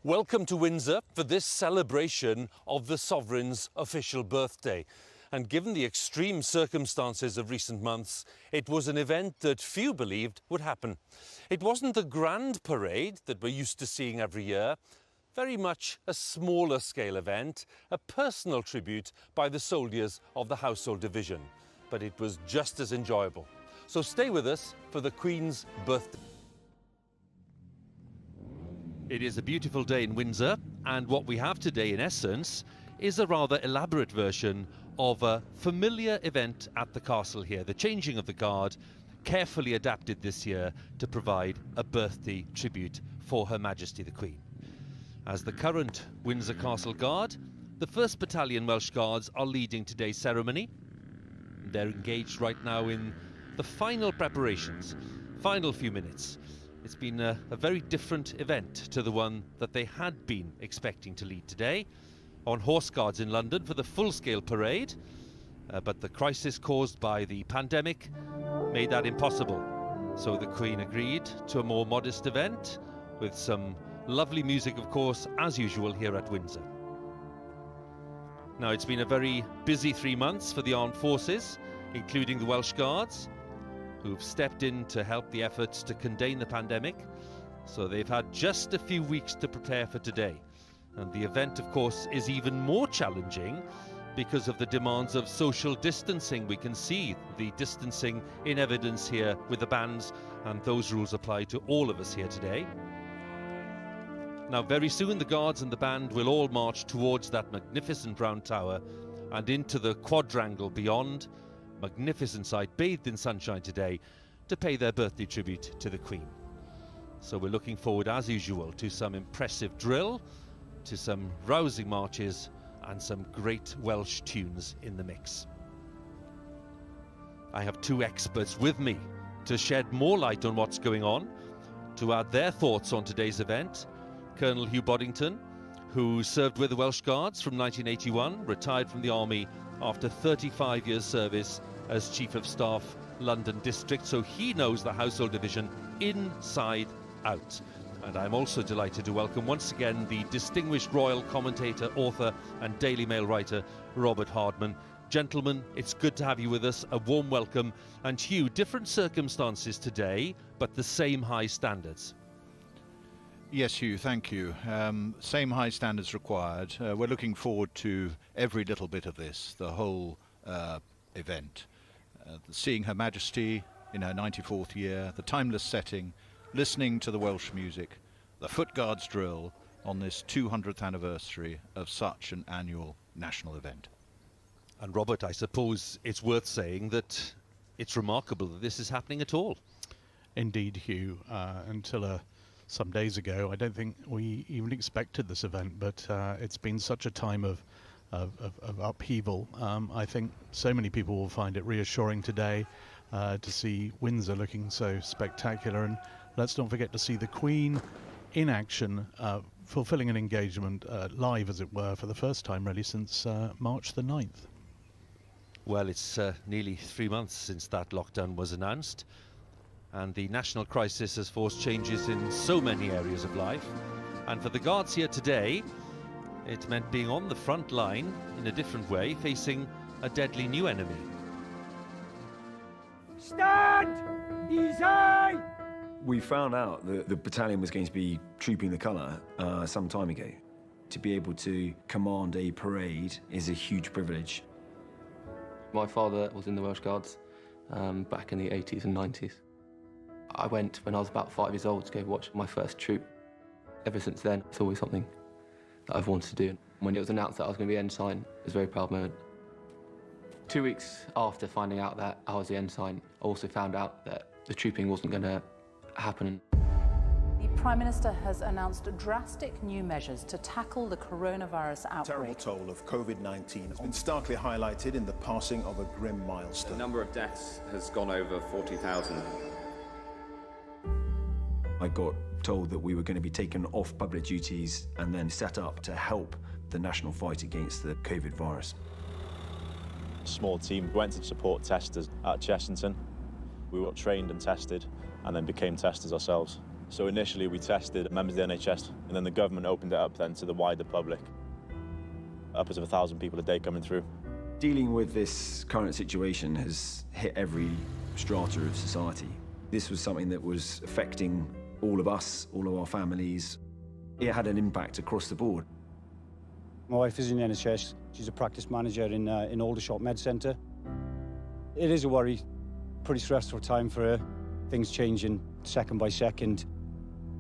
Welcome to Windsor for this celebration of the Sovereign's official birthday. And given the extreme circumstances of recent months, it was an event that few believed would happen. It wasn't the grand parade that we're used to seeing every year, very much a smaller scale event, a personal tribute by the soldiers of the Household Division. But it was just as enjoyable. So stay with us for the Queen's birthday. It is a beautiful day in Windsor, and what we have today, in essence, is a rather elaborate version of a familiar event at the castle here, the changing of the guard, carefully adapted this year to provide a birthday tribute for Her Majesty the Queen. As the current Windsor Castle Guard, the 1st Battalion Welsh Guards are leading today's ceremony. They're engaged right now in the final preparations, final few minutes. It's been a very different event to the one that they had been expecting to lead today, on Horse Guards in London for the full-scale parade, but the crisis caused by the pandemic made that impossible. So the Queen agreed to a more modest event with some lovely music, of course, as usual here at Windsor. Now, it's been a very busy 3 months for the armed forces, including the Welsh Guards, who've stepped in to help the efforts to contain the pandemic. So they've had just a few weeks to prepare for today. And the event, of course, is even more challenging because of the demands of social distancing. We can see the distancing in evidence here with the bands, and those rules apply to all of us here today. Now, very soon the Guards and the band will all march towards that magnificent round tower and into the quadrangle beyond. Magnificent sight, bathed in sunshine today, to pay their birthday tribute to the Queen. So we're looking forward, as usual, to some impressive drill, to some rousing marches, and some great Welsh tunes in the mix. I have 2 experts with me to shed more light on what's going on, to add their thoughts on today's event. Colonel Hugh Boddington, who served with the Welsh Guards from 1981, retired from the Army after 35 years service as Chief of Staff, London District, so he knows the Household Division inside out. And I'm also delighted to welcome once again the distinguished royal commentator, author and Daily Mail writer, Robert Hardman. Gentlemen, it's good to have you with us. A warm welcome. And Hugh, different circumstances today, but the same high standards. Yes, Hugh, thank you. Same high standards required. We're looking forward to every little bit of this, the whole event. Seeing Her Majesty in her 94th year, the timeless setting, listening to the Welsh music, the Foot Guards drill on this 200th anniversary of such an annual national event. And Robert, I suppose it's worth saying that it's remarkable that this is happening at all. Indeed, Hugh. Until some days ago, I don't think we even expected this event, but it's been such a time of upheaval. I think so many people will find it reassuring today to see Windsor looking so spectacular, and let's not forget to see the Queen in action, fulfilling an engagement live, as it were, for the first time really since March the 9th. Well, it's nearly 3 months since that lockdown was announced, and the national crisis has forced changes in so many areas of life. And for the Guards here today, it meant being on the front line in a different way, facing a deadly new enemy. Stand! Easy! We found out that the battalion was going to be trooping the colour some time ago. To be able to command a parade is a huge privilege. My father was in the Welsh Guards back in the 80s and 90s. I went when I was about 5 years old to go watch my first troop. Ever since then, it's always something that I've wanted to do. When it was announced that I was going to be ensign, it was a very proud moment. 2 weeks after finding out that I was the ensign, I also found out that the trooping wasn't going to happen. The Prime Minister has announced drastic new measures to tackle the coronavirus outbreak. The terrible toll of COVID-19 has been starkly highlighted in the passing of a grim milestone. The number of deaths has gone over 40,000. I got told that we were going to be taken off public duties and then set up to help the national fight against the COVID virus. A small team went to support testers at Chessington. We were trained and tested and then became testers ourselves. So initially we tested members of the NHS, and then the government opened it up then to the wider public. Upwards of 1,000 people a day coming through. Dealing with this current situation has hit every strata of society. This was something that was affecting all of us, all of our families. It had an impact across the board. My wife is in the NHS. She's a practice manager in Aldershot Med Centre. It is a worry, pretty stressful time for her. Things changing second by second.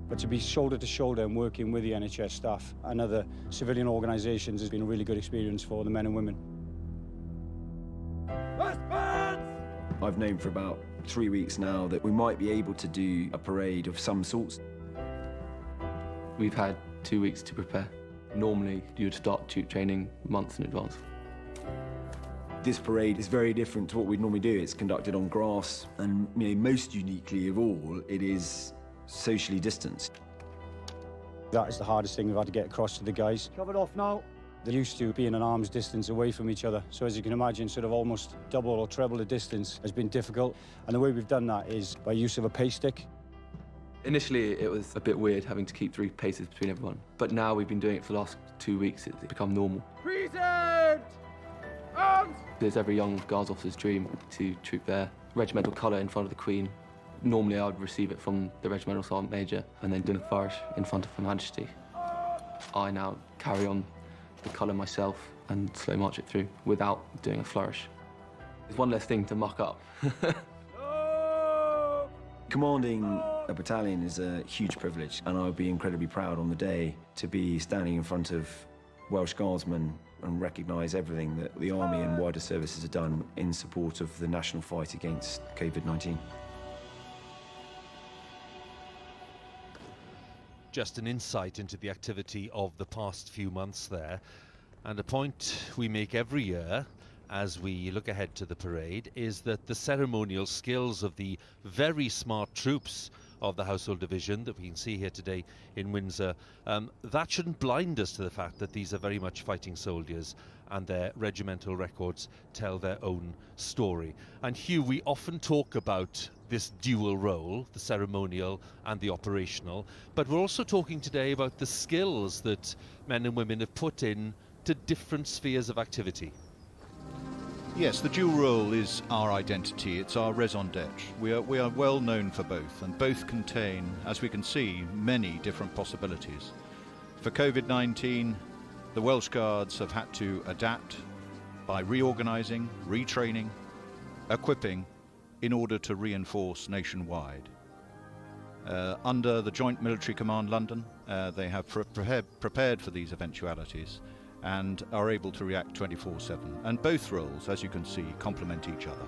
But to be shoulder to shoulder and working with the NHS staff and other civilian organisations has been a really good experience for the men and women. I've known for about 3 weeks now that we might be able to do a parade of some sorts. We've had 2 weeks to prepare. Normally, you'd start troop training months in advance. This parade is very different to what we'd normally do. It's conducted on grass, and most uniquely of all, it is socially distanced. That is the hardest thing we've had to get across to the guys. Covered off now. They're used to being an arm's distance away from each other. So as you can imagine, sort of almost double or treble the distance has been difficult. And the way we've done that is by use of a pace stick. Initially, it was a bit weird having to keep 3 paces between everyone. But now we've been doing it for the last 2 weeks. It's become normal. Present! Arms! It's every young Guards officer's dream to troop their regimental colour in front of the Queen. Normally, I would receive it from the Regimental Sergeant Major and then do the flourish in front of Her Majesty. I now carry on the colour myself and slow march it through without doing a flourish. It's one less thing to muck up. Commanding a battalion is a huge privilege, and I would be incredibly proud on the day to be standing in front of Welsh Guardsmen and recognise everything that the Army and wider services have done in support of the national fight against COVID-19. Just an insight into the activity of the past few months there, and a point we make every year as we look ahead to the parade is that the ceremonial skills of the very smart troops of the Household Division that we can see here today in Windsor, that shouldn't blind us to the fact that these are very much fighting soldiers and their regimental records tell their own story. And Hugh, we often talk about this dual role, the ceremonial and the operational, but we're also talking today about the skills that men and women have put in to different spheres of activity. Yes, the dual role is our identity, it's our raison d'etre. We are well known for both, and both contain, as we can see, many different possibilities. For COVID-19, the Welsh Guards have had to adapt by reorganising, retraining, equipping, in order to reinforce nationwide. Under the Joint Military Command London, they have prepared for these eventualities and are able to react 24/7. And both roles, as you can see, complement each other.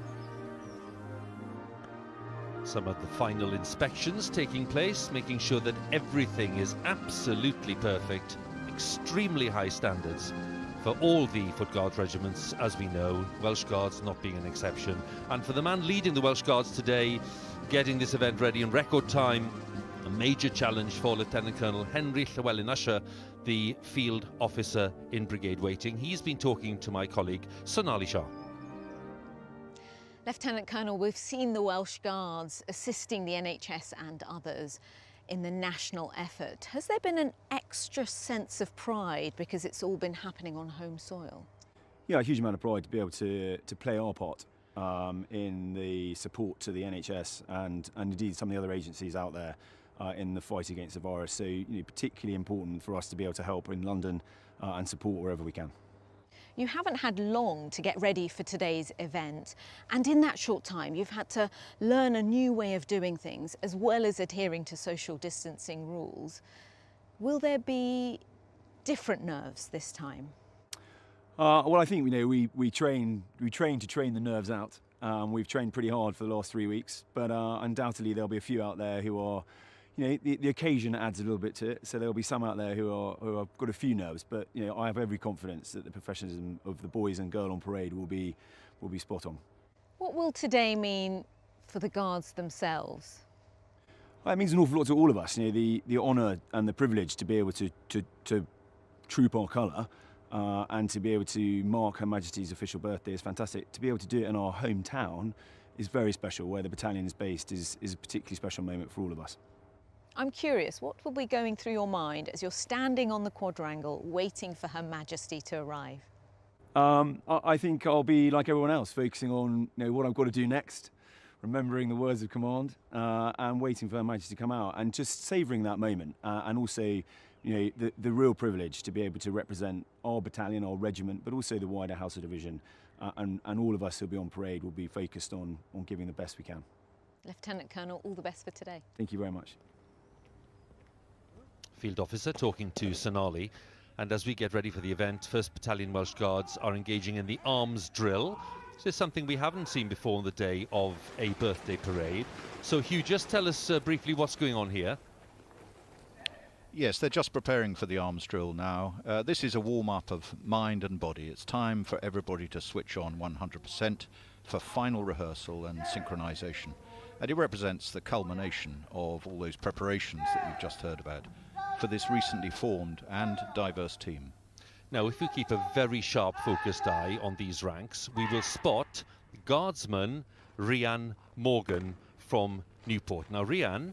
Some of the final inspections taking place, making sure that everything is absolutely perfect, extremely high standards for all the Foot Guards regiments, as we know, Welsh Guards not being an exception. And for the man leading the Welsh Guards today, getting this event ready in record time, a major challenge for Lieutenant Colonel Henry Llewellyn Usher, the field officer in brigade waiting. He's been talking to my colleague Sonali Shah. Lieutenant Colonel, we've seen the Welsh Guards assisting the NHS and others in the national effort. Has there been an extra sense of pride because it's all been happening on home soil? Yeah, a huge amount of pride to be able to play our part in the support to the NHS and indeed some of the other agencies out there in the fight against the virus. So, particularly important for us to be able to help in London and support wherever we can. You haven't had long to get ready for today's event, and in that short time you've had to learn a new way of doing things as well as adhering to social distancing rules. Will there be different nerves this time? Well, I think we train to train the nerves out. We've trained pretty hard for the last 3 weeks, but undoubtedly there'll be a few out there who are, the occasion adds a little bit to it. So there'll be some out there who have got a few nerves, but I have every confidence that the professionalism of the boys and girl on parade will be spot on. What will today mean for the Guards themselves? Well, it means an awful lot to all of us. The honour and the privilege to be able to troop our colour. And to be able to mark Her Majesty's official birthday is fantastic. To be able to do it in our hometown is very special. Where the battalion is based is a particularly special moment for all of us. I'm curious, what will be going through your mind as you're standing on the quadrangle waiting for Her Majesty to arrive? I think I'll be like everyone else, focusing on what I've got to do next, remembering the words of command, and waiting for Her Majesty to come out, and just savouring that moment, and also the real privilege to be able to represent our battalion, our regiment, but also the wider Household Division, and all of us who'll be on parade will be focused on giving the best we can. Lieutenant Colonel, all the best for today. Thank you very much. Field officer talking to Sonali. And as we get ready for the event, 1st Battalion Welsh Guards are engaging in the arms drill. This is something we haven't seen before on the day of a birthday parade. So Hugh, just tell us briefly what's going on here. Yes, they're just preparing for the arms drill now. This is a warm-up of mind and body. It's time for everybody to switch on 100% for final rehearsal and synchronisation. And it represents the culmination of all those preparations that we've just heard about for this recently formed and diverse team. Now, if we keep a very sharp focused eye on these ranks, we will spot Guardsman Rhian Morgan from Newport. Now, Rhian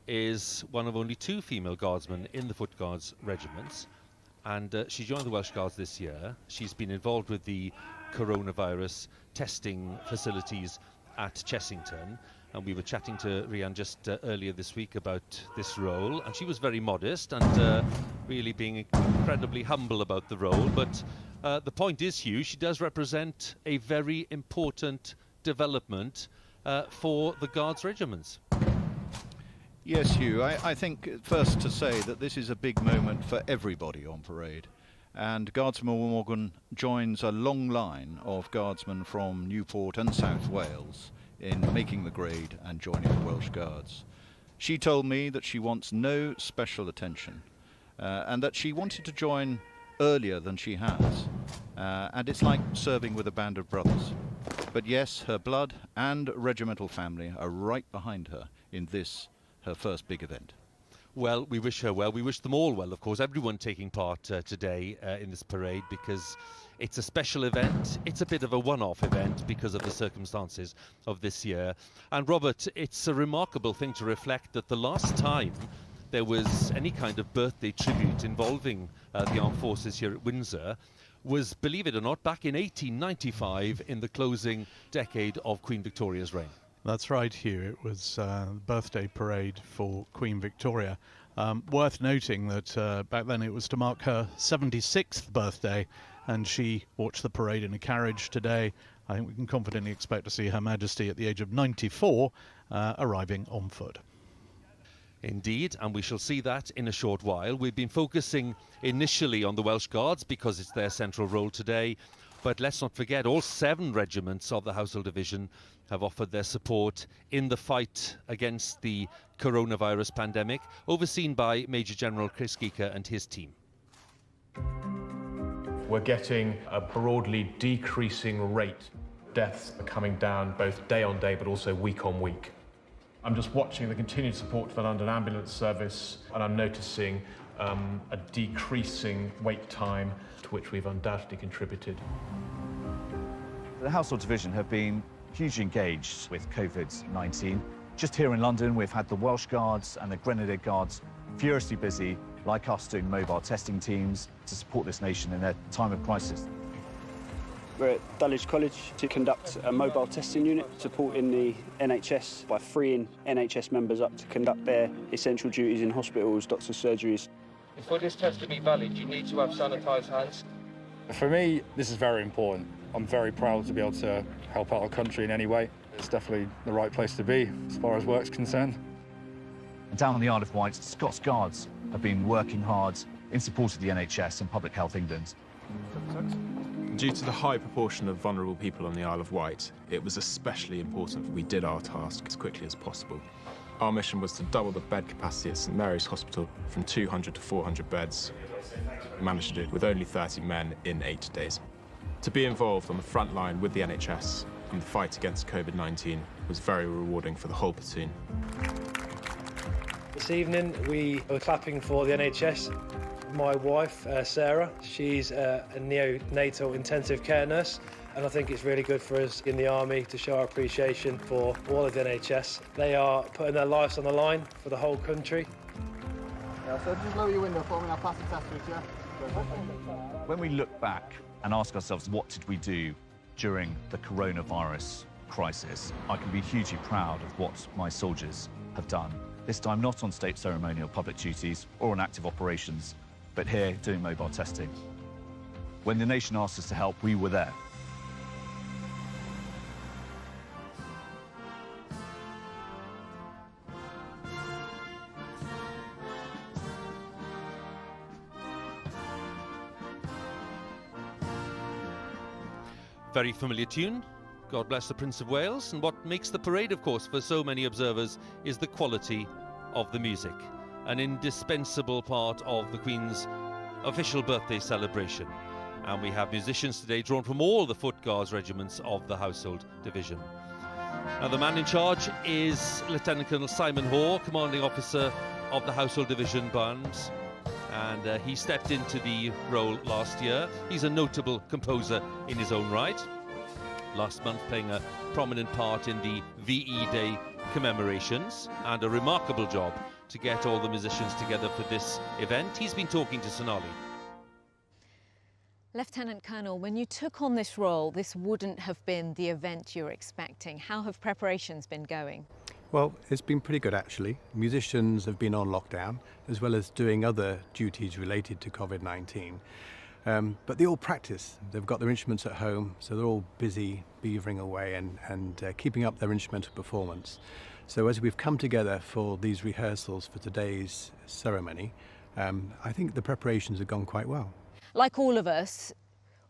is one of only 2 female guardsmen in the Foot Guards regiments, and she joined the Welsh Guards this year. She's been involved with the coronavirus testing facilities at Chessington, and we were chatting to Rhian just earlier this week about this role, and she was very modest and really being incredibly humble about the role. But the point is, Hugh, she does represent a very important development for the Guards regiments. Yes, Hugh, I think first to say that this is a big moment for everybody on parade. And Guardsman Morgan joins a long line of guardsmen from Newport and South Wales in making the grade and joining the Welsh Guards. She told me that she wants no special attention and that she wanted to join earlier than she has. And it's like serving with a band of brothers. But yes, her blood and regimental family are right behind her in this, her first big event. Well, we wish her well. We wish them all well, of course, everyone taking part today in this parade, because it's a special event. It's a bit of a one-off event because of the circumstances of this year. And Robert, it's a remarkable thing to reflect that the last time there was any kind of birthday tribute involving the armed forces here at Windsor was, believe it or not, back in 1895 in the closing decade of Queen Victoria's reign. That's right, Hugh. It was the birthday parade for Queen Victoria. Worth noting that back then it was to mark her 76th birthday, and she watched the parade in a carriage. Today, I think we can confidently expect to see Her Majesty at the age of 94 arriving on foot. Indeed, and we shall see that in a short while. We've been focusing initially on the Welsh Guards because it's their central role today. But let's not forget, all 7 regiments of the Household Division have offered their support in the fight against the coronavirus pandemic, overseen by Major General Chris Geeker and his team. We're getting a broadly decreasing rate. Deaths are coming down both day on day, but also week on week. I'm just watching the continued support for the London Ambulance Service, and I'm noticing a decreasing wait time, to which we've undoubtedly contributed. The Household Division have been hugely engaged with COVID-19. Just here in London, we've had the Welsh Guards and the Grenadier Guards furiously busy, like us, doing mobile testing teams to support this nation in their time of crisis. We're at Dulwich College to conduct a mobile testing unit supporting the NHS by freeing NHS members up to conduct their essential duties in hospitals, doctors' surgeries. For this test to be valid, you need to have sanitised hands. For me, this is very important. I'm very proud to be able to help out our country in any way. It's definitely the right place to be as far as work's concerned. Down on the Isle of Wight, Scots Guards have been working hard in support of the NHS and Public Health England. Due to the high proportion of vulnerable people on the Isle of Wight, it was especially important that we did our task as quickly as possible. Our mission was to double the bed capacity at St Mary's Hospital from 200 to 400 beds. We managed to do it with only 30 men in 8 days. To be involved on the front line with the NHS in the fight against COVID-19 was very rewarding for the whole platoon. This evening we were clapping for the NHS. My wife, Sarah, she's a neonatal intensive care nurse, and I think it's really good for us in the Army to show our appreciation for all of the NHS. They are putting their lives on the line for the whole country. Yeah, so just lower your window for me and I'll pass the test switch, yeah? When we look back and ask ourselves what did we do during the coronavirus crisis, I can be hugely proud of what my soldiers have done. This time not on state ceremonial public duties or on active operations, but here doing mobile testing. When the nation asked us to help, we were there. Very familiar tune, God Bless the Prince of Wales, and what makes the parade, of course, for so many observers is the quality of the music, an indispensable part of the Queen's official birthday celebration. And we have musicians today drawn from all the Foot Guards regiments of the Household Division. Now, the man in charge is Lieutenant Colonel Simon Hoare, Commanding Officer of the Household Division Bands. And he stepped into the role last year. He's a notable composer in his own right. Last month playing a prominent part in the VE Day commemorations, and a remarkable job to get all the musicians together for this event. He's been talking to Sonali. Lieutenant Colonel, when you took on this role, this wouldn't have been the event you were expecting. How have preparations been going? Well, it's been pretty good actually. Musicians have been on lockdown, as well as doing other duties related to COVID-19. But they all practice. They've got their instruments at home, so they're all busy beavering away and keeping up their instrumental performance. So as we've come together for these rehearsals for today's ceremony, I think the preparations have gone quite well. Like all of us,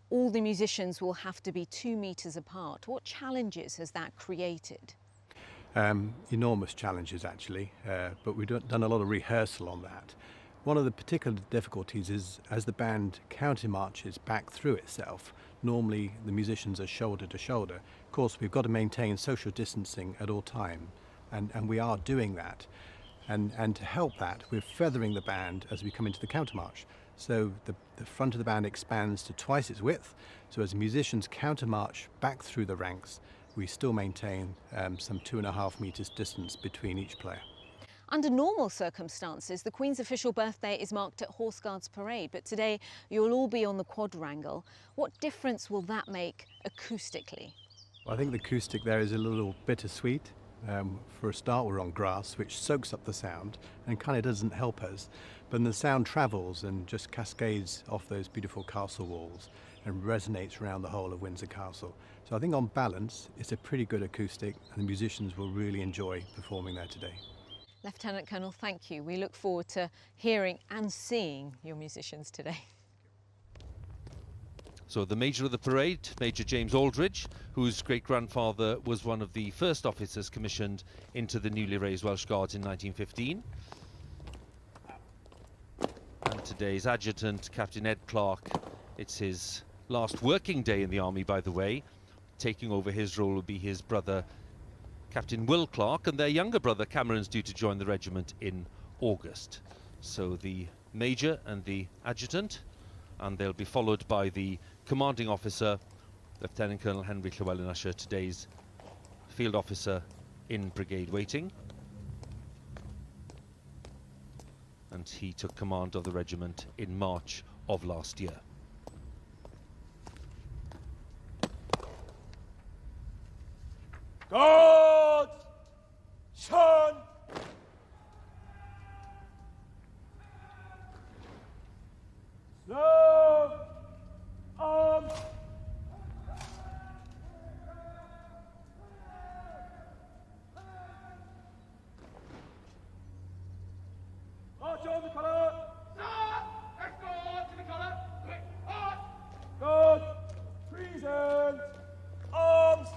all the musicians will have to be 2 meters apart. What challenges has that created? Enormous challenges actually, but we've done a lot of rehearsal on that. One of the particular difficulties is as the band countermarches back through itself, normally the musicians are shoulder to shoulder. Of course, we've got to maintain social distancing at all time, and we are doing that. And to help that, we're feathering the band as we come into the countermarch. So the front of the band expands to twice its width, so as musicians countermarch back through the ranks, we still maintain some 2.5 meters distance between each player. Under normal circumstances, the Queen's official birthday is marked at Horse Guards Parade, but today you'll all be on the quadrangle. What difference will that make acoustically? Well, I think the acoustic there is a little bittersweet. For a start, we're on grass, which soaks up the sound and kind of doesn't help us. But then the sound travels and just cascades off those beautiful castle walls and resonates around the whole of Windsor Castle. So I think on balance, it's a pretty good acoustic, and the musicians will really enjoy performing there today. Lieutenant Colonel, thank you. We look forward to hearing and seeing your musicians today. So the Major of the parade, Major James Aldridge, whose great-grandfather was one of the first officers commissioned into the newly raised Welsh Guards in 1915. And today's adjutant, Captain Ed Clark, it's his last working day in the army, by the way. Taking over his role will be his brother, Captain Will Clark, and their younger brother, Cameron's due to join the regiment in August. So the Major and the adjutant, and they'll be followed by the commanding officer, Lieutenant Colonel Henry Llewellyn Usher, today's field officer in brigade waiting. And he took command of the regiment in March of last year. God! Son! Serve! Arms! March on the colour! Sir! Escort to the colour! Quick, march! God! Treason! Arms!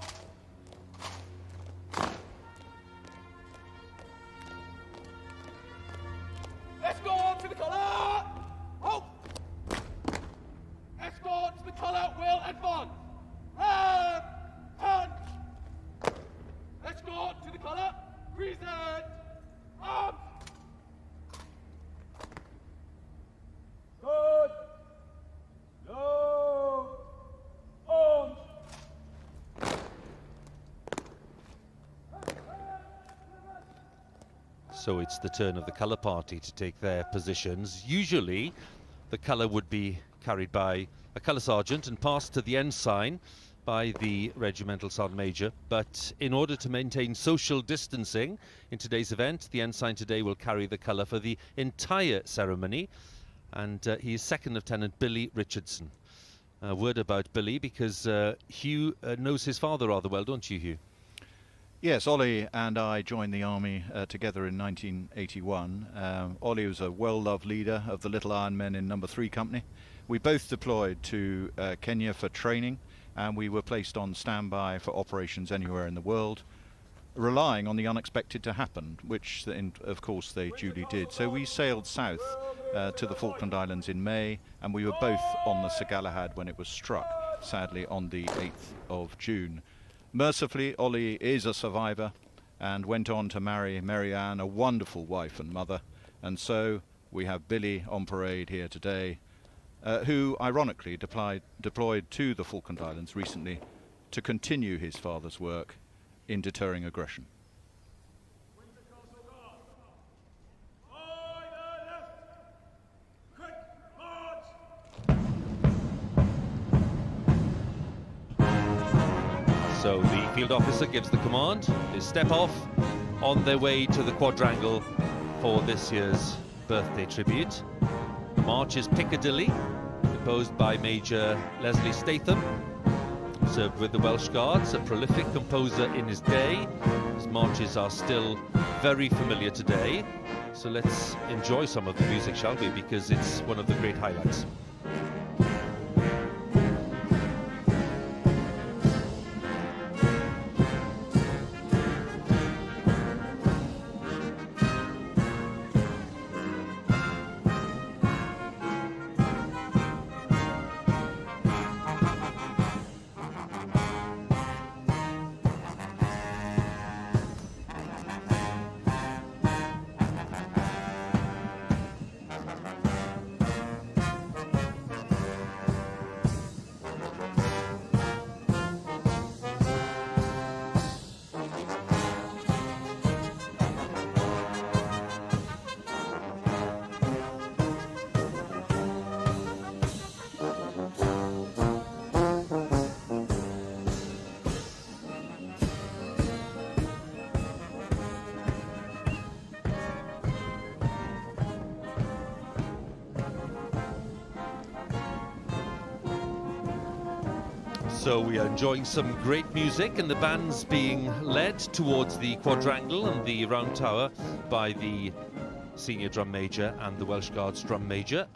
So it's the turn of the colour party to take their positions. Usually the colour would be carried by a colour sergeant and passed to the ensign by the regimental sergeant major, but in order to maintain social distancing in today's event, the ensign today will carry the colour for the entire ceremony, and he is Second Lieutenant Billy Richardson. A word about Billy, because Hugh knows his father rather well, don't you, Hugh? Yes, Ollie and I joined the army together in 1981. Ollie was a well-loved leader of the Little Iron Men in No. 3 Company. We both deployed to Kenya for training, and we were placed on standby for operations anywhere in the world, relying on the unexpected to happen, which of course they duly did. So we sailed south to the Falkland Islands in May, and we were both on the Sir Galahad when it was struck, sadly on the 8th of June. Mercifully, Ollie is a survivor and went on to marry Mary Ann, a wonderful wife and mother, and so we have Billy on parade here today, who ironically deployed to the Falkland Islands recently to continue his father's work in deterring aggression. So the field officer gives the command. They step off on their way to the quadrangle for this year's birthday tribute. March is Piccadilly, composed by Major Leslie Statham. Served with the Welsh Guards, a prolific composer in his day. His marches are still very familiar today. So let's enjoy some of the music, shall we? Because it's one of the great highlights. So we are enjoying some great music, and the band's being led towards the quadrangle and the round tower by the senior drum major and the Welsh Guards drum major.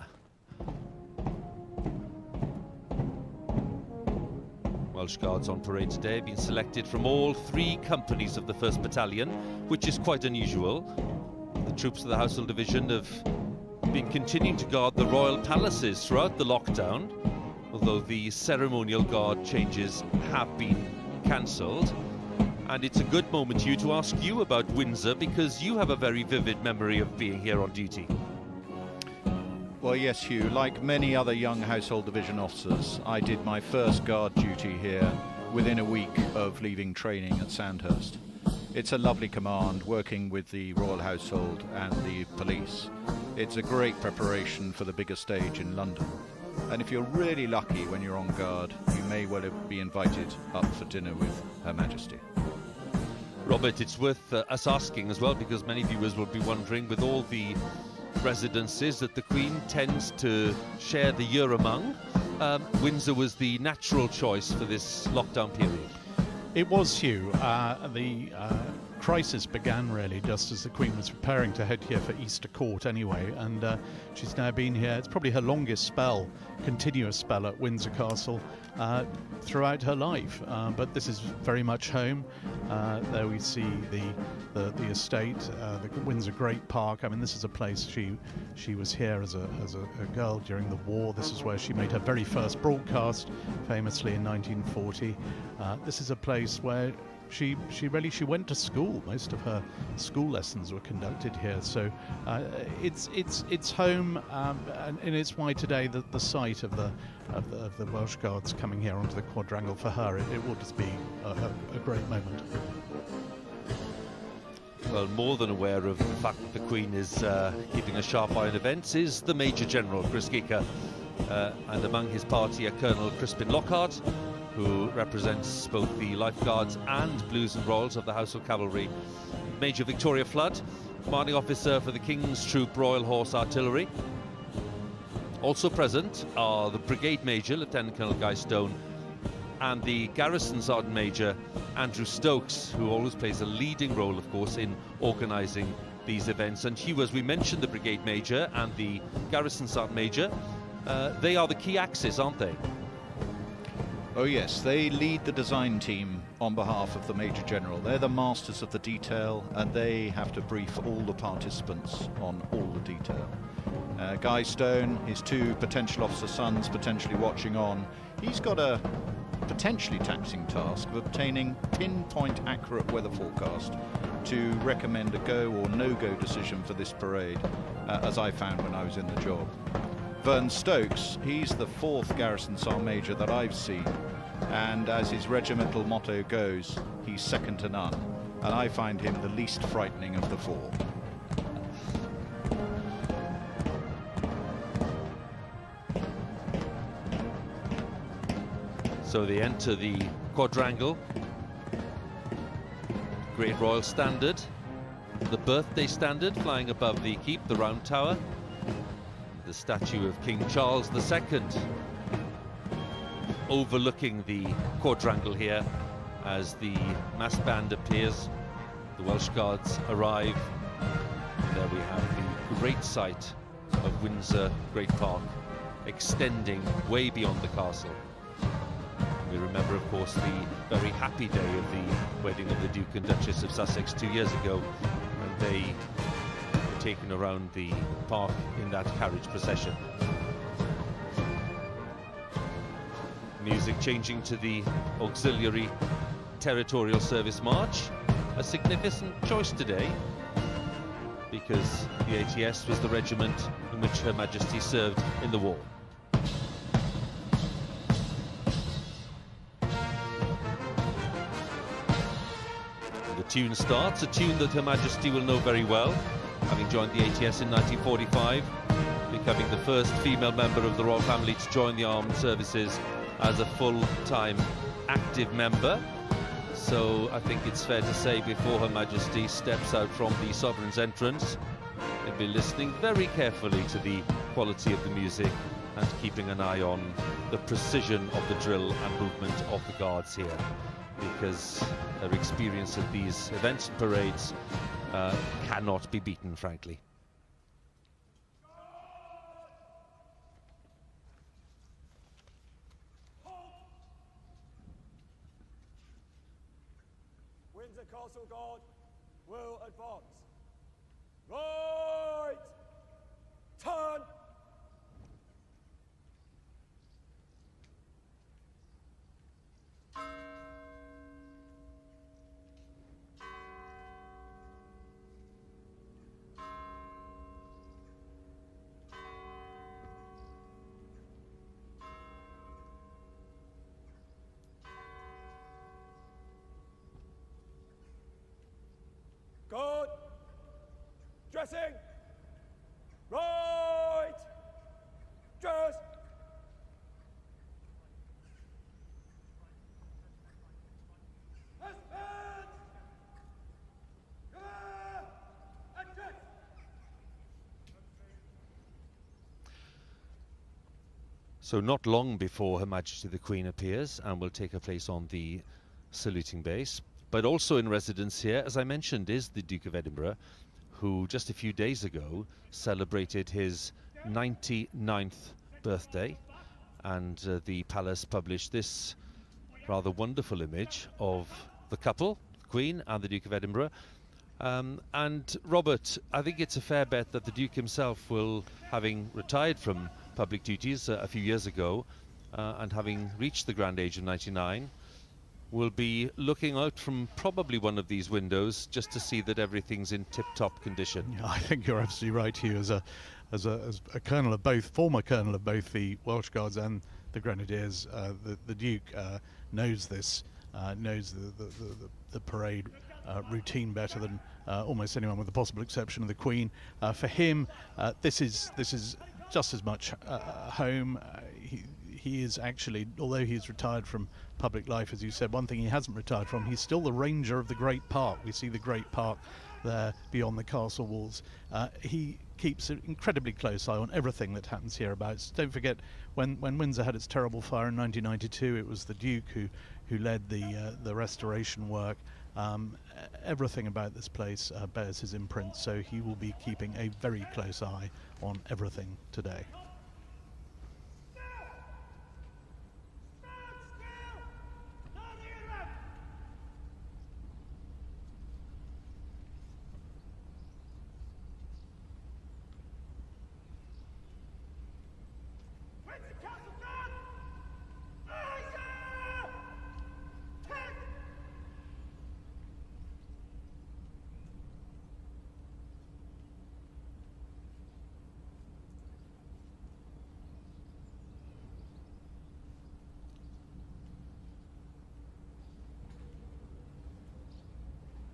Welsh Guards on parade today have been selected from all 3 companies of the 1st Battalion, which is quite unusual. The troops of the Household Division have been continuing to guard the royal palaces throughout the lockdown, although the ceremonial guard changes have been cancelled. And it's a good moment, Hugh, to ask you about Windsor, because you have a very vivid memory of being here on duty. Well, yes, Hugh, like many other young Household Division officers, I did my first guard duty here within a week of leaving training at Sandhurst. It's a lovely command, working with the Royal Household and the police. It's a great preparation for the bigger stage in London. And if you're really lucky when you're on guard, you may well be invited up for dinner with Her Majesty. Robert, it's worth us asking as well, because many viewers will be wondering, with all the residences that the Queen tends to share the year among, Windsor was the natural choice for this lockdown period. It was, Hugh. The crisis began really just as the Queen was preparing to head here for Easter Court anyway, and she's now been here. It's probably her longest continuous spell at Windsor Castle throughout her life, but this is very much home. There we see the estate, the Windsor Great Park. I mean, this is a place she was here as a girl during the war. This is where she made her very first broadcast, famously in 1940. This is a place where she went to school. Most of her school lessons were conducted here, so it's home, and it's why today the sight of the Welsh Guards coming here onto the quadrangle for her, it will just be a great moment. well, more than aware of the fact that the Queen is keeping a sharp eye on events is the Major General, Chris Gicker. And among his party are Colonel Crispin Lockhart, who represents both the Lifeguards and Blues and Royals of the Household Cavalry, Major Victoria Flood, commanding officer for the King's Troop Royal Horse Artillery. Also present are the Brigade Major, Lieutenant Colonel Guy Stone, and the Garrison Sergeant Major, Andrew Stokes, who always plays a leading role, of course, in organising these events. And Hugh, as we mentioned, the Brigade Major and the Garrison Sergeant Major, they are the key axis, aren't they? Oh yes, they lead the design team on behalf of the Major General. They're the masters of the detail, and they have to brief all the participants on all the detail. Guy Stone, his two potential officer sons potentially watching on, he's got a potentially taxing task of obtaining pinpoint accurate weather forecast to recommend a go or no-go decision for this parade, as I found when I was in the job. Vern Stokes, he's the 4th Garrison Sergeant Major that I've seen, and as his regimental motto goes, he's second to none, and I find him the least frightening of the 4. So they enter the quadrangle, Great Royal Standard, the Birthday Standard flying above the keep, the Round Tower, the statue of King Charles II overlooking the quadrangle here as the mass band appears. The Welsh Guards arrive. There we have the great sight of Windsor Great Park extending way beyond the castle. We remember, of course, the very happy day of the wedding of the Duke and Duchess of Sussex 2 years ago, when they were taken around the park in that carriage procession. Music changing to the Auxiliary Territorial Service March, a significant choice today, because the ATS was the regiment in which Her Majesty served in the war. Tune starts, a tune that Her Majesty will know very well, having joined the ATS in 1945, becoming the first female member of the royal family to join the armed services as a full-time active member. So I think it's fair to say, before Her Majesty steps out from the Sovereign's entrance, they'll be listening very carefully to the quality of the music and keeping an eye on the precision of the drill and movement of the guards here, because their experience at these events and parades cannot be beaten, frankly. Windsor Castle Guard will advance. Right! Turn! Good. Dressing. Right. Dress. So not long before Her Majesty the Queen appears and will take her place on the saluting base. But also in residence here, as I mentioned, is the Duke of Edinburgh, who just a few days ago celebrated his 99th birthday. And the palace published this rather wonderful image of the couple, the Queen and the Duke of Edinburgh. And Robert, I think it's a fair bet that the Duke himself will, having retired from public duties a few years ago and having reached the grand age of 99, will be looking out from probably one of these windows just to see that everything's in tip-top condition. Yeah, I think you're absolutely right, Hugh. As a colonel of both, former colonel of both the Welsh Guards and the Grenadiers, the Duke knows this, knows the parade routine better than almost anyone, with the possible exception of the Queen. For him, this is just as much home. He is actually, although he's retired from public life, as you said, one thing he hasn't retired from, he's still the ranger of the Great Park. We see the Great Park there beyond the castle walls. He keeps an incredibly close eye on everything that happens hereabouts. Don't forget, when Windsor had its terrible fire in 1992, it was the Duke who led the restoration work. Everything about this place bears his imprint, so he will be keeping a very close eye on everything today.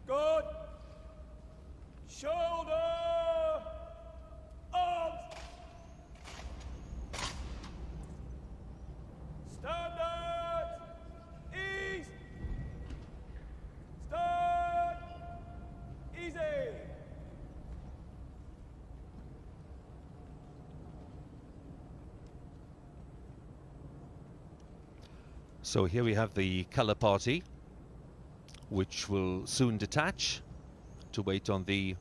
Good. Shoulder. Arms. Standard. Ease. Stand. Easy. So here we have the colour party, which will soon detach to wait on the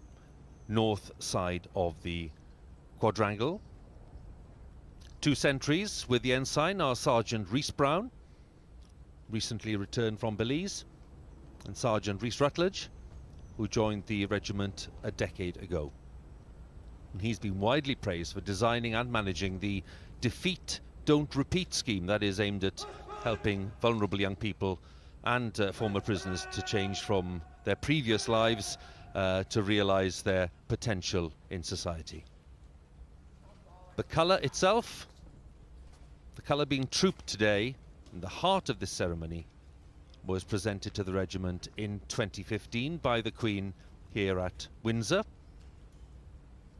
north side of the quadrangle. Two sentries with the ensign are Sergeant Rhys Brown, recently returned from Belize, and Sergeant Rhys Rutledge, who joined the regiment a decade ago. And he's been widely praised for designing and managing the Defeat, Don't Repeat scheme that is aimed at helping vulnerable young people and former prisoners to change from their previous lives to realise their potential in society. The colour itself, the colour being trooped today in the heart of this ceremony, was presented to the regiment in 2015 by the Queen here at Windsor.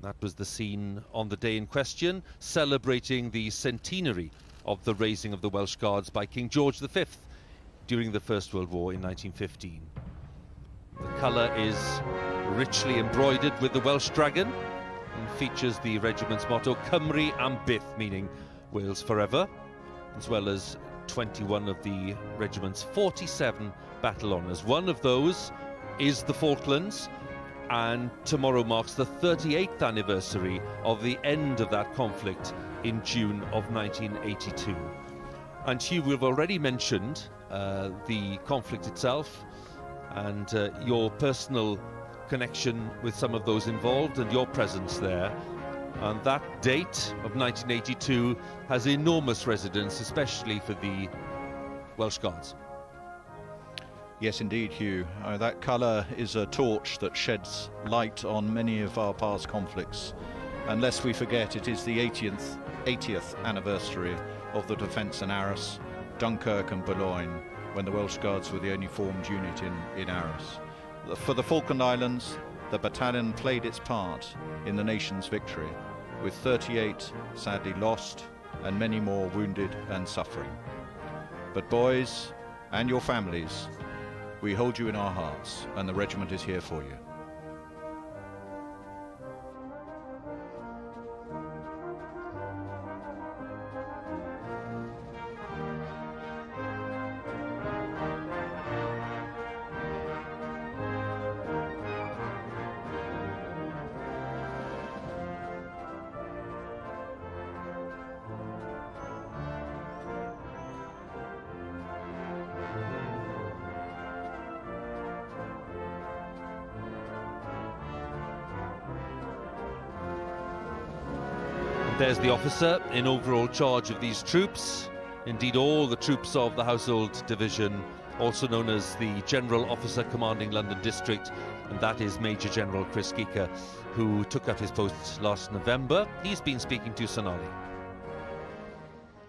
That was the scene on the day in question, celebrating the centenary of the raising of the Welsh Guards by King George V during the First World War in 1915. The colour is richly embroidered with the Welsh dragon and features the regiment's motto, Cymru am byth, meaning Wales forever, as well as 21 of the regiment's 47 battle honours. One of those is the Falklands, and tomorrow marks the 38th anniversary of the end of that conflict in June of 1982. And Hugh, we've already mentioned the conflict itself and your personal connection with some of those involved and your presence there. And that date of 1982 has enormous resonance, especially for the Welsh Guards. Yes, indeed, Hugh. That colour is a torch that sheds light on many of our past conflicts. And lest we forget, it is the 80th anniversary of the defence in Arras, Dunkirk and Boulogne, when the Welsh Guards were the only formed unit in Arras. For the Falkland Islands, the battalion played its part in the nation's victory, with 38 sadly lost and many more wounded and suffering. But boys, and your families, we hold you in our hearts, and the regiment is here for you. There's the officer in overall charge of these troops, indeed all the troops of the Household Division, also known as the General Officer Commanding London District, and that is Major General Chris Geeker, who took up his post last November. He's been speaking to Sonali.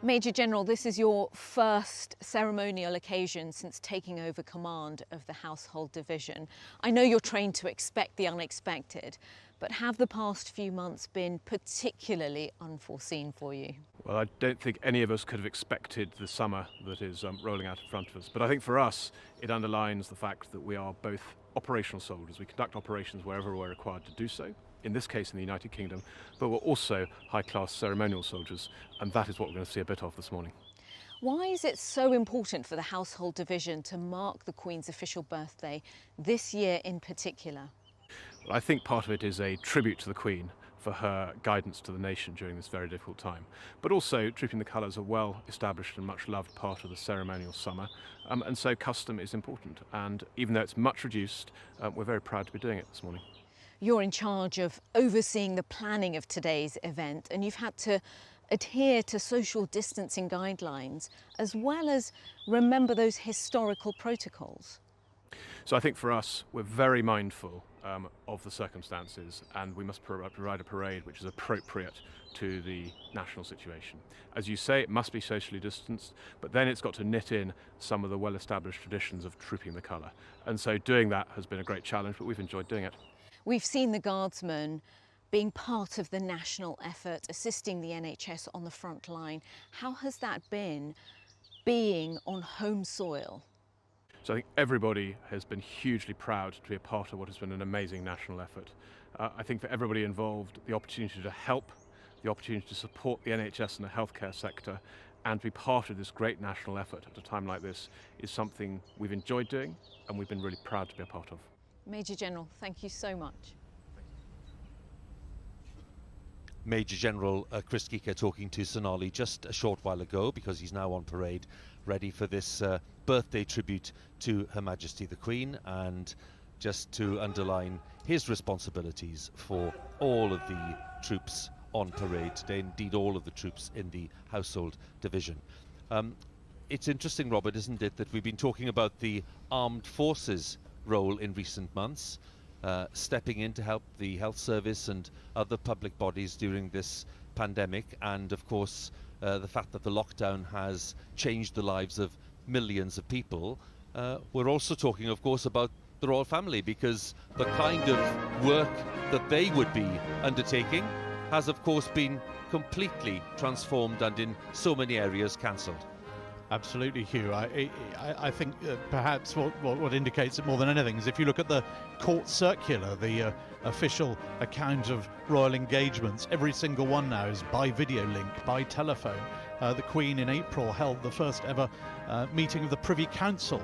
Major General, this is your first ceremonial occasion since taking over command of the Household Division. I know you're trained to expect the unexpected, but have the past few months been particularly unforeseen for you? Well, I don't think any of us could have expected the summer that is rolling out in front of us. But I think for us, it underlines the fact that we are both operational soldiers. We conduct operations wherever we're required to do so, in this case in the United Kingdom, but we're also high-class ceremonial soldiers, and that is what we're going to see a bit of this morning. Why is it so important for the Household Division to mark the Queen's official birthday this year in particular? Well, I think part of it is a tribute to the Queen for her guidance to the nation during this very difficult time. But also, trooping the colours are well established and much loved part of the ceremonial summer, and so custom is important. And even though it's much reduced, we're very proud to be doing it this morning. You're in charge of overseeing the planning of today's event, and you've had to adhere to social distancing guidelines as well as remember those historical protocols. So I think for us, we're very mindful of the circumstances, and we must provide a parade which is appropriate to the national situation. As you say, it must be socially distanced, but then it's got to knit in some of the well-established traditions of trooping the colour. And so doing that has been a great challenge, but we've enjoyed doing it. We've seen the Guardsmen being part of the national effort, assisting the NHS on the front line. How has that been, being on home soil? So I think everybody has been hugely proud to be a part of what has been an amazing national effort. I think for everybody involved, the opportunity to help, the opportunity to support the NHS and the healthcare sector, and to be part of this great national effort at a time like this is something we've enjoyed doing and we've been really proud to be a part of. Major General, thank you so much. Major General Chris Geeker talking to Sonali just a short while ago, because he's now on parade ready for this birthday tribute to Her Majesty the Queen, and just to underline his responsibilities for all of the troops on parade today, indeed all of the troops in the Household Division. It's interesting, Robert, isn't it, that we've been talking about the armed forces role in recent months, stepping in to help the health service and other public bodies during this pandemic, and of course the fact that the lockdown has changed the lives of millions of people. We're also talking, of course, about the royal family, because the kind of work that they would be undertaking has of course been completely transformed and in so many areas cancelled. Absolutely, Hugh. I think perhaps what indicates it more than anything is if you look at the court circular, the official account of royal engagements, every single one now is by video link, by telephone. The Queen in April held the first ever meeting of the Privy Council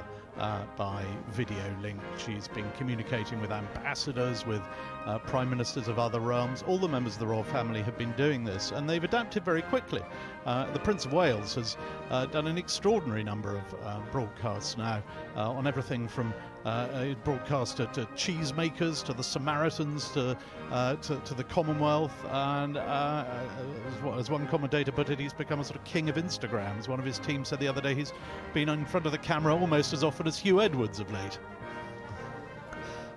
by video link. She's been communicating with ambassadors, with prime ministers of other realms. All the members of the royal family have been doing this, and they've adapted very quickly. The Prince of Wales has done an extraordinary number of broadcasts now on everything from broadcaster to cheesemakers, to the Samaritans, to the Commonwealth, and as one commentator put it, he's become a sort of king of Instagram. As one of his team said the other day, he's been in front of the camera almost as often as Hugh Edwards of late.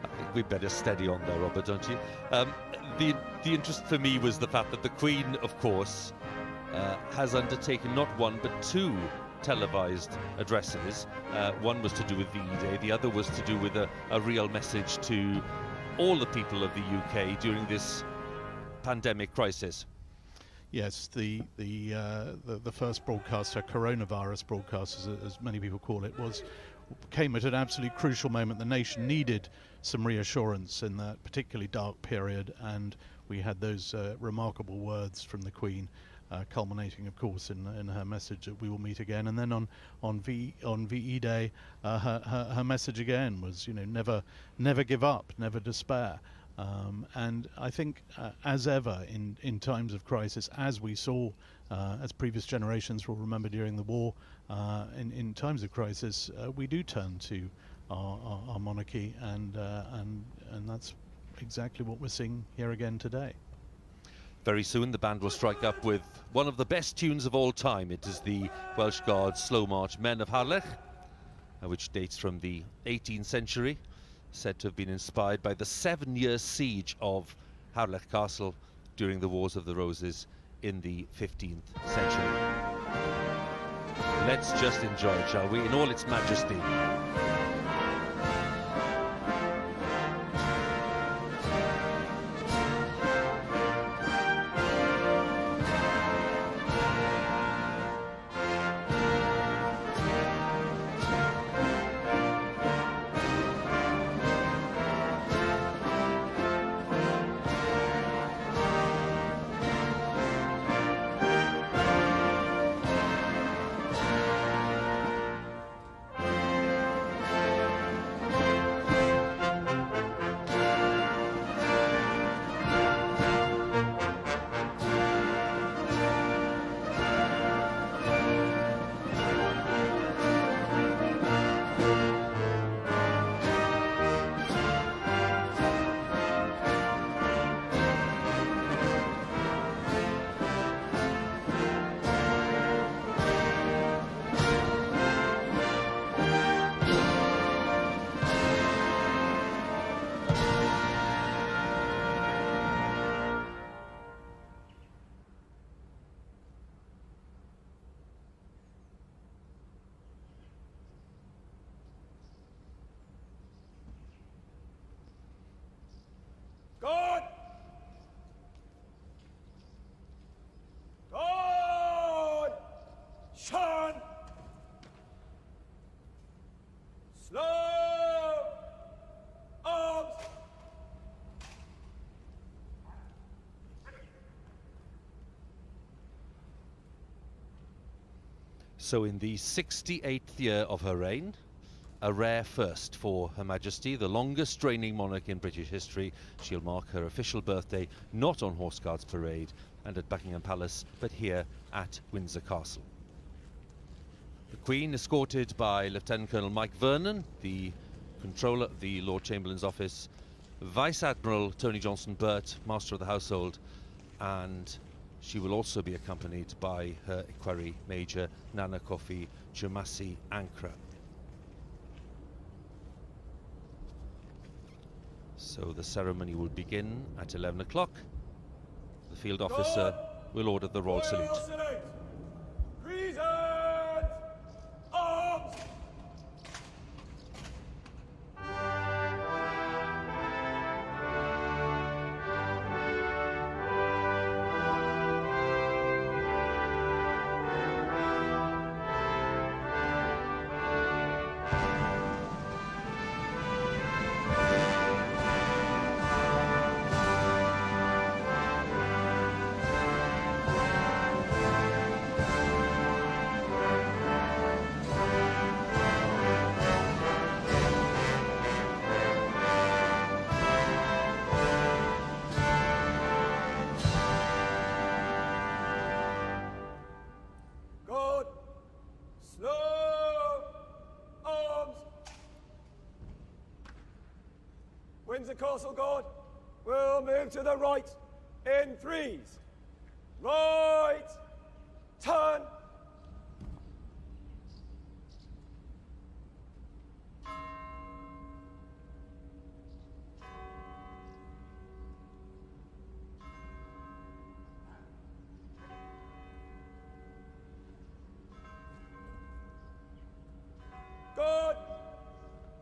I think we'd better steady on there, Robert, don't you? The interest for me was the fact that the Queen, of course, has undertaken not one but two televised addresses. One was to do with VE Day, the other was to do with a real message to all the people of the UK during this pandemic crisis. Yes, the first broadcast, her coronavirus broadcast, as many people call it, came at an absolutely crucial moment. The nation needed some reassurance in that particularly dark period, and we had those remarkable words from the Queen, culminating, of course, in her message that we will meet again. And then on VE Day, her message again was, never give up, never despair. And I think, as ever in times of crisis, as we saw, as previous generations will remember during the war, in times of crisis, we do turn to our monarchy, and that's exactly what we're seeing here again today. Very soon the band will strike up with one of the best tunes of all time. It is the Welsh Guards' slow march Men of Harlech, which dates from the 18th century, said to have been inspired by the 7-year siege of Harlech Castle during the Wars of the Roses in the 15th century. Let's just enjoy it, shall we, in all its majesty. God! God! Shun! Slow! Arms! So in the 68th year of her reign, a rare first for Her Majesty, the longest reigning monarch in British history. She'll mark her official birthday not on Horse Guards Parade and at Buckingham Palace, but here at Windsor Castle. The Queen, escorted by Lieutenant Colonel Mike Vernon, the Controller of the Lord Chamberlain's office, Vice Admiral Tony Johnson-Burt, Master of the Household, and she will also be accompanied by her equerry Major Nana Kofi Chumasi Ankra. So the ceremony will begin at 11 o'clock. The field officer will order the royal salute. Present! Arms! Windsor Castle Guard will move to the right in threes. Right, turn. Good.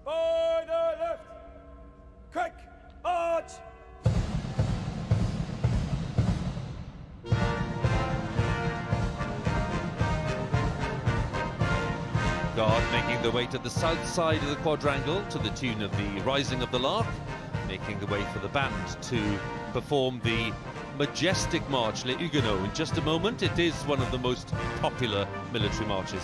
By the left. Quick, march! Guard making their way to the south side of the quadrangle to the tune of the Rising of the Lark, making the way for the band to perform the majestic march Les Huguenots. In just a moment, it is one of the most popular military marches.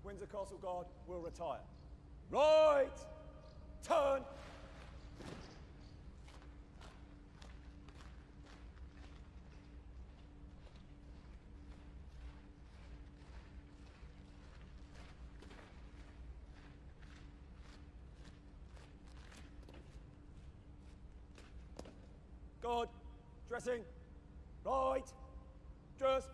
Windsor Castle Guard will retire. Right, turn. Good. Dressing. Right. Dress.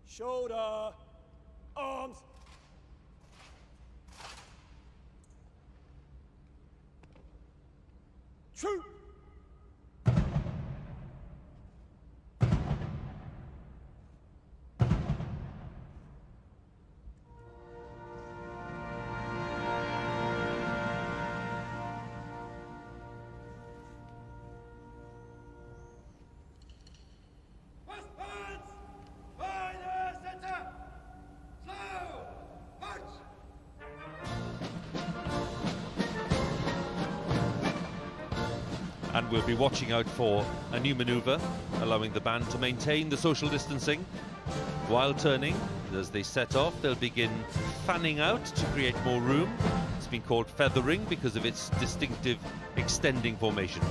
Shoulder. Arms. Shoot. And we'll be watching out for a new manoeuvre, allowing the band to maintain the social distancing. While turning, as they set off, they'll begin fanning out to create more room. It's been called feathering because of its distinctive extending formation.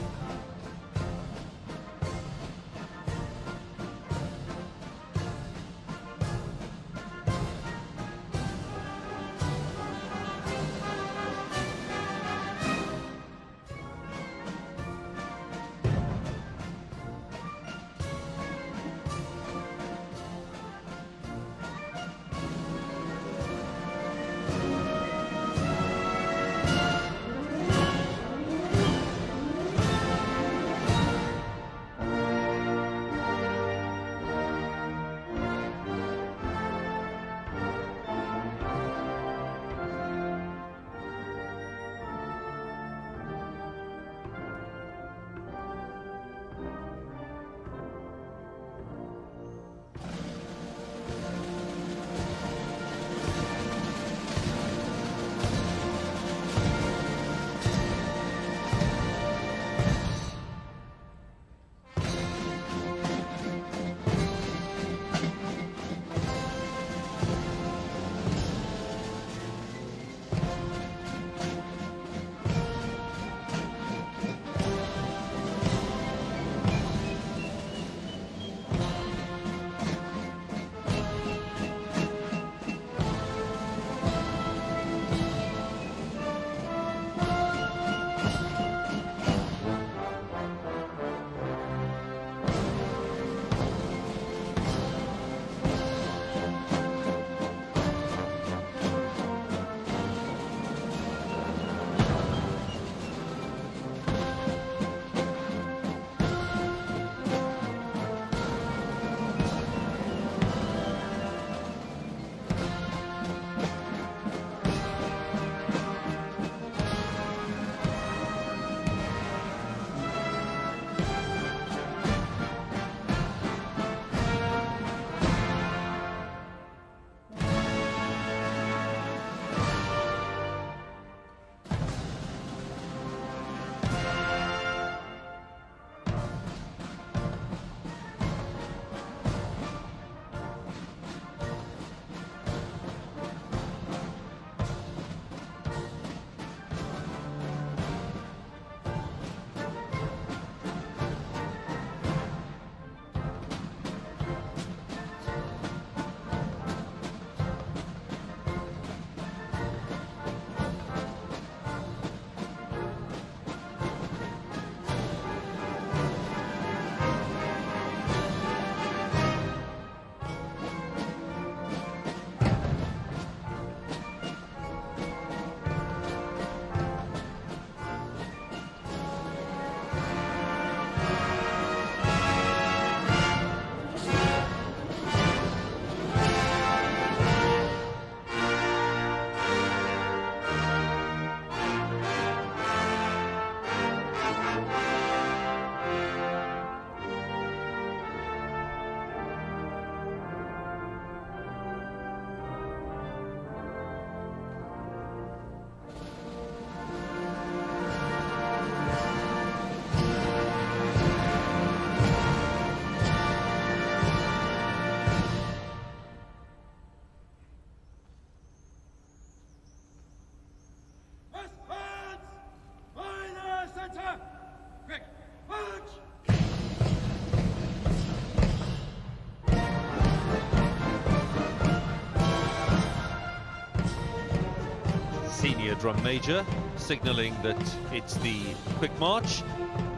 drum major, signalling that it's the quick march.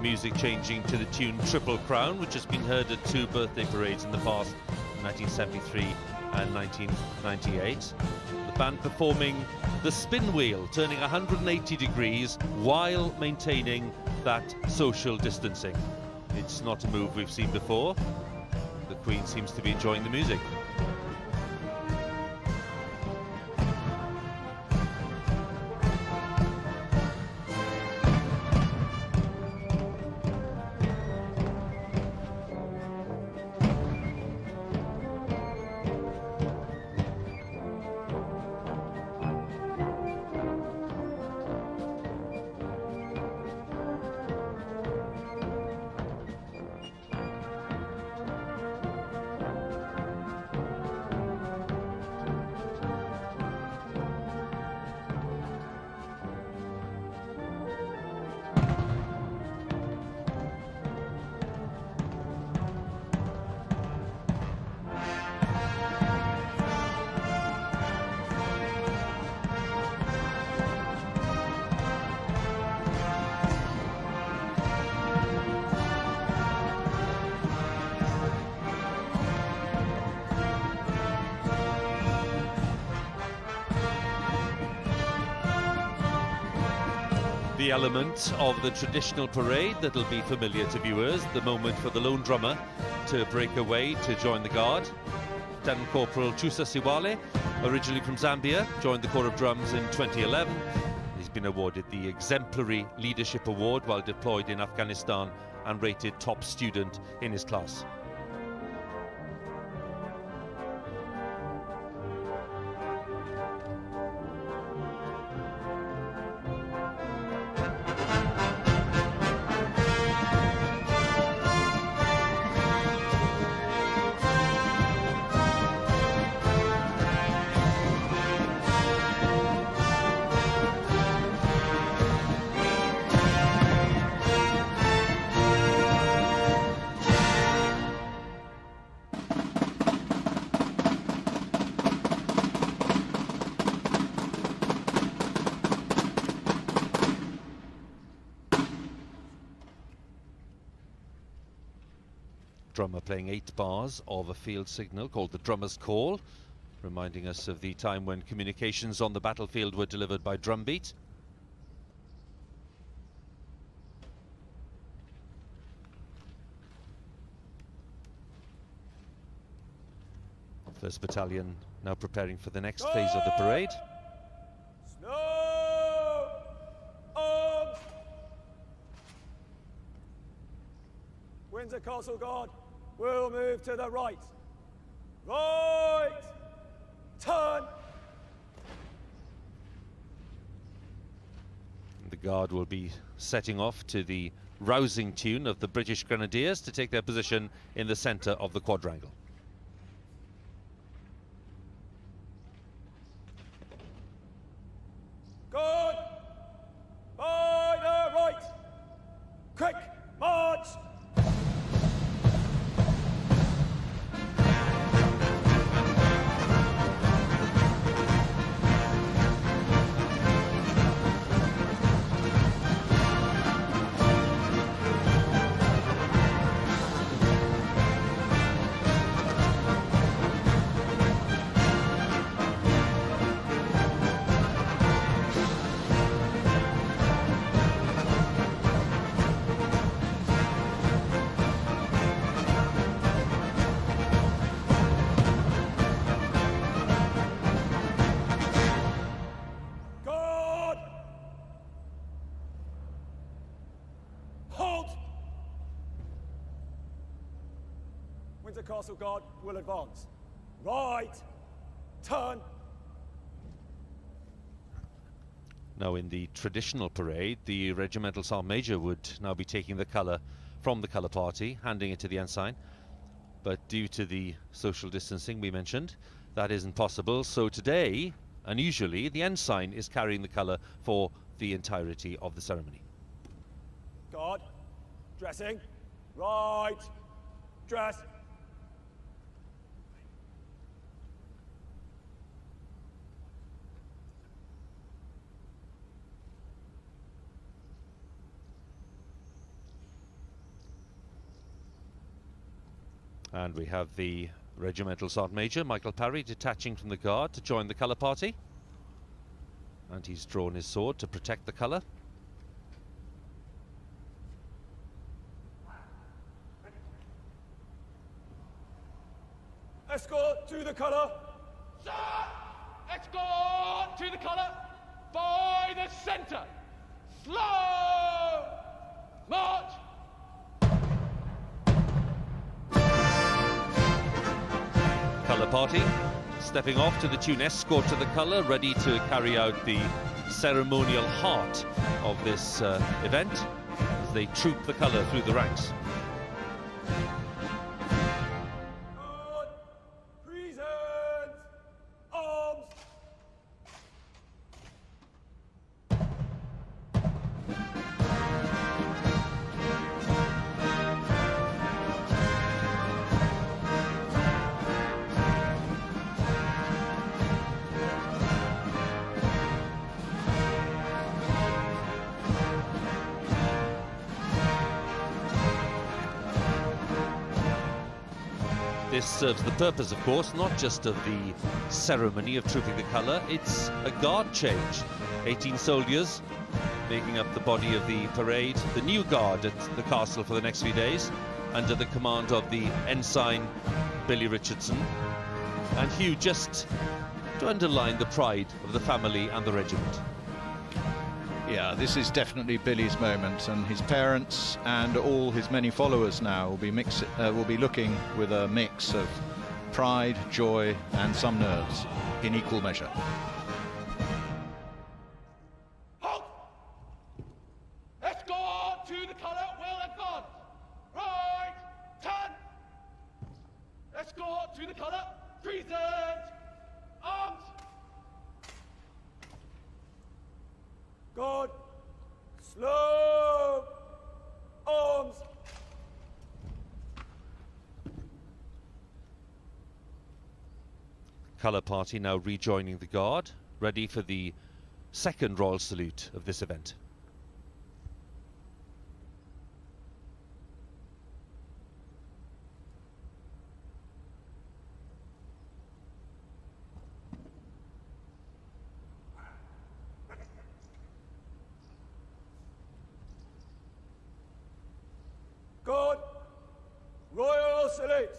Music changing to the tune Triple Crown, which has been heard at 2 birthday parades in the past, 1973 and 1998. The band performing the spin wheel, turning 180 degrees while maintaining that social distancing. It's not a move we've seen before. The Queen seems to be enjoying the music. The element of the traditional parade that'll be familiar to viewers, the moment for the lone drummer to break away to join the guard. Lieutenant Corporal Chusa Siwale, originally from Zambia, joined the Corps of Drums in 2011. He's been awarded the Exemplary Leadership Award while deployed in Afghanistan and rated top student in his class. Drummer playing 8 bars of a field signal called the drummer's call, reminding us of the time when communications on the battlefield were delivered by drumbeat. First Battalion now preparing for the next phase of the parade. Snow! Arms! Windsor Castle Guard will move to the right. Right! Turn! The Guard will be setting off to the rousing tune of the British Grenadiers to take their position in the centre of the quadrangle. Guard! By the right! Quick march! Windsor Castle Guard will advance. Right! Turn! Now in the traditional parade, the Regimental Sergeant Major would now be taking the colour from the colour party, handing it to the ensign. But due to the social distancing we mentioned, that isn't possible. So today, unusually, the ensign is carrying the colour for the entirety of the ceremony. Guard, dressing. Right! Dress! And we have the Regimental Sergeant Major, Michael Parry, detaching from the guard to join the colour party. And he's drawn his sword to protect the colour. Escort to the colour. Sir! Escort to the colour by the centre. Slow march. Colour party stepping off to the tune Escort to the Colour, ready to carry out the ceremonial heart of this event as they troop the colour through the ranks. Present. Arms. This serves the purpose, of course, not just of the ceremony of trooping the colour, it's a guard change. 18 soldiers making up the body of the parade, the new guard at the castle for the next few days, under the command of the ensign Billy Richardson. And Hugh, just to underline the pride of the family and the regiment. Yeah, this is definitely Billy's moment, and his parents and all his many followers now will be looking with a mix of pride, joy, and some nerves in equal measure. Halt! Escort to the colour will advance. Right, turn. Escort to the colour. Present. Arms. Guard. Slow. Arms. Colour party now rejoining the guard, ready for the second royal salute of this event. Guard. Royal salute.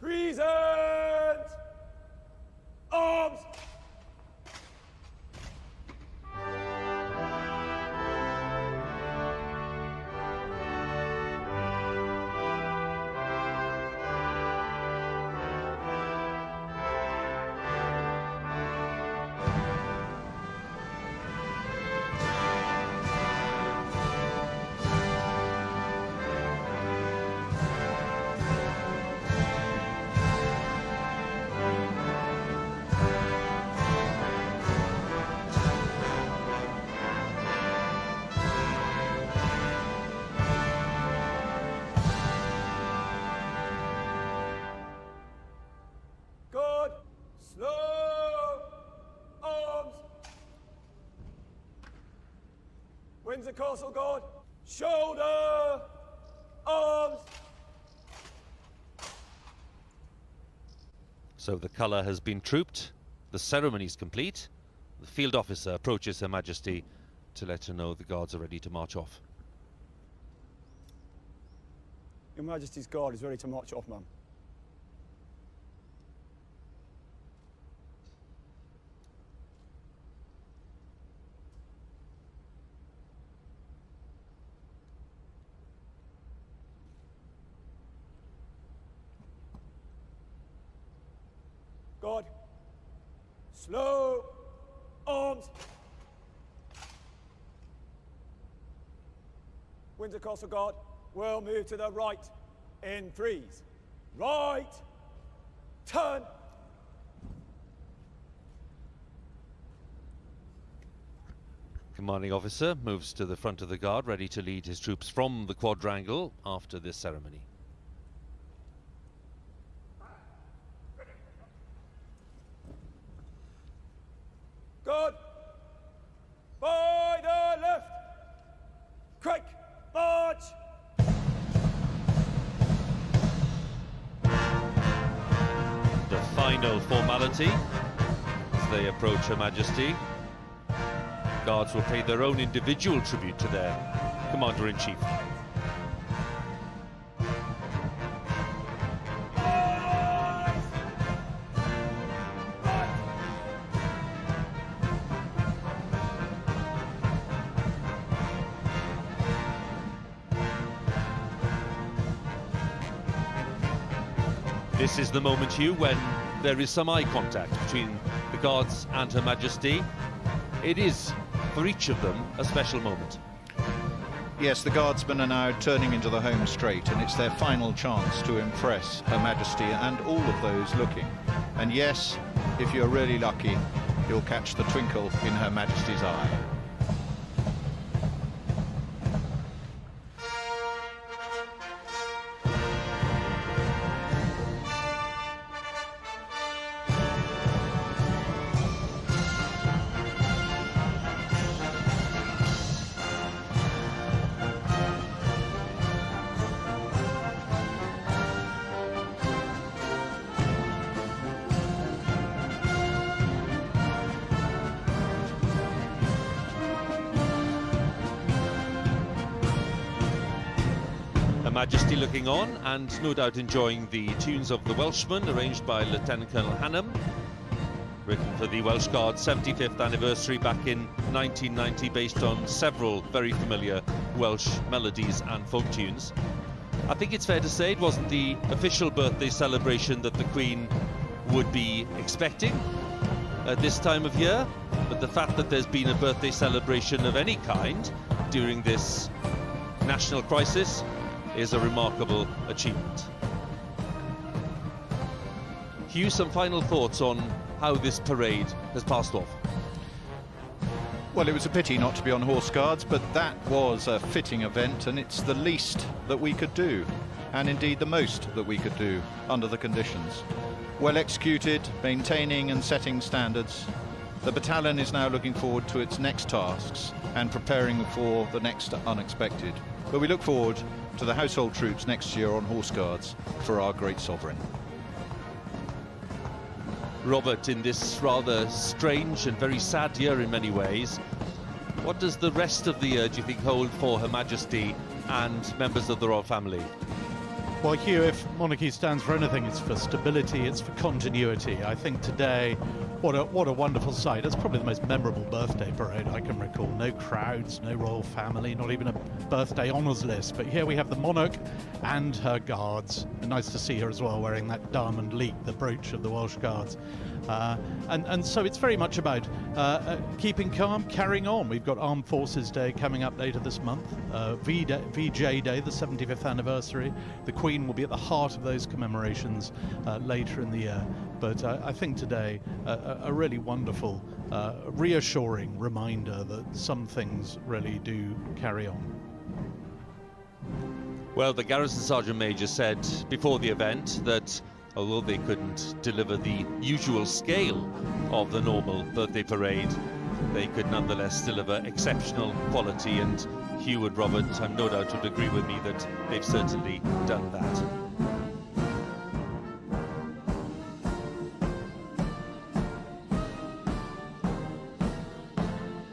Present. Arms. Guard. Slow. Arms. Windsor Castle Guard. Shoulder. Arms. So the colour has been trooped, the ceremony is complete. The field officer approaches Her Majesty to let her know the guards are ready to march off. Your Majesty's Guard is ready to march off, ma'am. Guard. Slow. Arms. Windsor Castle Guard will move to the right in threes. Right. Turn. Commanding officer moves to the front of the guard, ready to lead his troops from the quadrangle after this ceremony. Guard. By the left. Quick. March. final formality as they approach Her Majesty. Guards will pay their own individual tribute to their Commander-in-Chief. This is the moment, Hugh, when there is some eye contact between the Guards and Her Majesty. It is, for each of them, a special moment. Yes, the Guardsmen are now turning into the home straight, and it's their final chance to impress Her Majesty and all of those looking. And yes, if you're really lucky, you'll catch the twinkle in Her Majesty's eye. Her Majesty looking on and no doubt enjoying the tunes of the Welshman, arranged by Lieutenant Colonel Hannam, written for the Welsh Guards' 75th anniversary back in 1990, based on several very familiar Welsh melodies and folk tunes. I think it's fair to say it wasn't the official birthday celebration that the Queen would be expecting at this time of year, but the fact that there's been a birthday celebration of any kind during this national crisis is a remarkable achievement. Hugh, some final thoughts on how this parade has passed off? Well, it was a pity not to be on Horse Guards, but that was a fitting event, and it's the least that we could do, and indeed the most that we could do under the conditions. Well executed, maintaining and setting standards. The battalion is now looking forward to its next tasks and preparing for the next unexpected. But we look forward to the household troops next year on Horse Guards for our great sovereign. Robert, in this rather strange and very sad year in many ways, what does the rest of the year, do you think, hold for Her Majesty and members of the royal family? Well, Hugh, if monarchy stands for anything, it's for stability, it's for continuity. I think today, what a wonderful sight. It's probably the most memorable birthday parade I can recall. No crowds, no royal family, not even a birthday honours list. But here we have the monarch and her guards. Nice to see her as well, wearing that diamond leek, the brooch of the Welsh Guards. And so it's very much about keeping calm, carrying on. We've got Armed Forces Day coming up later this month, VJ Day, the 75th anniversary. The Queen will be at the heart of those commemorations later in the year. But I think today a really wonderful, reassuring reminder that some things really do carry on. Well, the Garrison Sergeant Major said before the event that although they couldn't deliver the usual scale of the normal birthday parade, they could nonetheless deliver exceptional quality, and Hugh and Robert, I'm no doubt, would agree with me that they've certainly done that.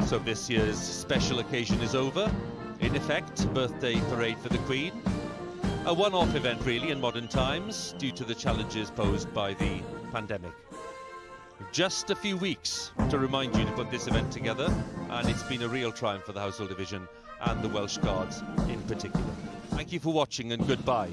So this year's special occasion is over. In effect, birthday parade for the Queen. A one-off event really in modern times due to the challenges posed by the pandemic. Just a few weeks to remind you to put this event together, and it's been a real triumph for the Household Division and the Welsh Guards in particular. Thank you for watching and goodbye.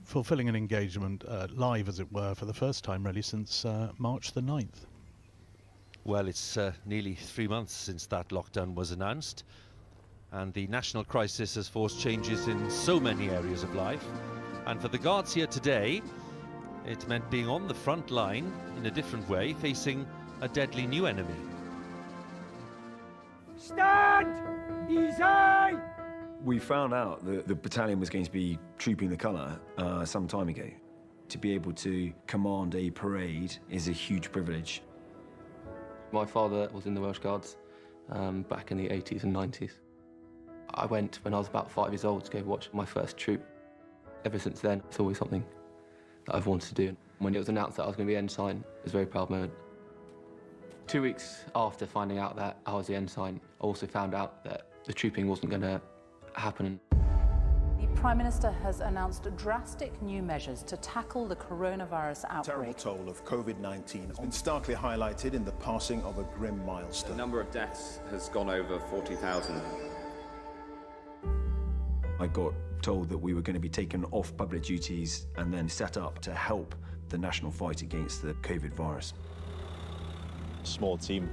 fulfilling an engagement live, as it were, for the first time really since March the 9th. Well, it's nearly 3 months since that lockdown was announced, and the national crisis has forced changes in so many areas of life. And for the Guards here today, it meant being on the front line in a different way, facing a deadly new enemy. Stand! Easy! We found out that the battalion was going to be trooping the colour some time ago. To be able to command a parade is a huge privilege. My father was in the Welsh Guards back in the 80s and 90s. I went when I was about 5 years old to go watch my first troop. Ever since then, it's always something that I've wanted to do. When it was announced that I was going to be ensign, it was a very proud moment. 2 weeks after finding out that I was the ensign, I also found out that the trooping wasn't going to happen. The Prime Minister has announced drastic new measures to tackle the coronavirus outbreak. The terrible toll of COVID-19 has been starkly highlighted in the passing of a grim milestone. The number of deaths has gone over 40,000. I got told that we were going to be taken off public duties and then set up to help the national fight against the COVID virus. Small team.